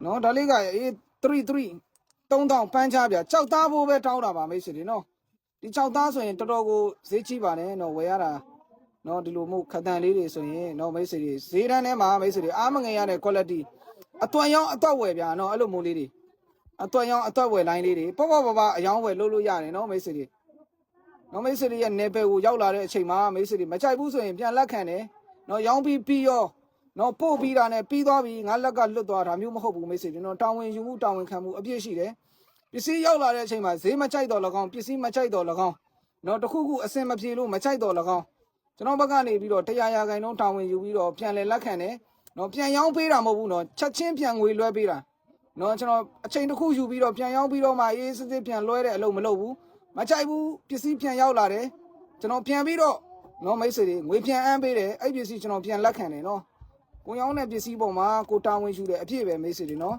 နော်ဒါလေးက33 3000ပန်းချပြကြောက်သားဖို့ပဲတောင်းတာပါမိတ်ဆွေတွေနော်ဒီကြောက်သားဆိုရင်တော်တော်ကိုဈေးကြီးပါနဲ့နော်ဝယ်ရတာနော်ဒီလိုမျိုးခက်တန်လေးတွေဆိုရင်နော်မိတ်ဆွေတွေဈေးတန်းထဲမှာမိတ်ဆွေတွေအားမငယ်ရတဲ့ quality အသွင်ရောင်းအသွက်ဝယ်ဗျာနော်အဲ့လိုမျိုးလေးတွေအသွင်ရောင်းအသွက်ဝယ်လိုင်းလေးတွေပေါ့အယောင်းဝယ်လို့ရတယ်နော်မိတ်ဆွေတွေနော်မိတ်ဆွေတွေရဲ့နေပယ်ကိုရောက်လာတဲ့အချိန်မှာမိတ်ဆွေတွေမကြိုက်ဘူးဆိုရင်ပြန်လက်ခံတယ်နော်ရောင်းပြီးရောနော်ပို့ပြီးတာနဲ့ပြီးသွားပြီငါလက်ကလွတ်သွားတာမျိုးမဟုတ်ဘူးမိတ်ဆွေတွေနော်တာဝန်ယူမှုတာဝန်ခံမှုအပြည့်ရှိတယ်ပစ္စည်းရောက်လာတဲ့အချိန်မှာဈေးမကြိုက်တော့၎င်းပစ္စည်းမကြိုက်တော့၎င်းနော်တခုခုအစင်မပြေလို့မကြိုက်တော့၎င်းကျွန်တော်ဘက်ကနေပြီးတော့100ရာခိုင်နှုန်းတာဝန်ယူပြီးတော့ပြန်လဲလက်ခံတယ်နော်ပြန်ရောင်းပေးတာမဟုတ်ဘူးနော်ချက်ချင်းပြန်ငွေလွှဲပေးတာနော်ကျွန်တော်အချိန်တစ်ခုယူပြီးတော့ပြန်ရောင်းပြီးတော့မှအေးစစ်စစ်ပြန်လွှဲတဲ့အလုပ်မလုပ်ဘူးမကြိုက်ဘူးပစ္စည်းပြန်ရောက်လာတယ်ကျွန်တော်ပြန်ပြီးတော့နော်မိတ်ဆွေတွေငွေပြန်အမ်းပေးတယ်အဲ့ပစ္စည်းကျွန်တော်ပြန်လက်ခံတယ်နော်ကိုရောင်းတဲ့ပစ္စည်းပေါ်မှာကိုတာဝန်ယူတယ်အပြည့်ပဲမိတ်ဆွေတွေနော်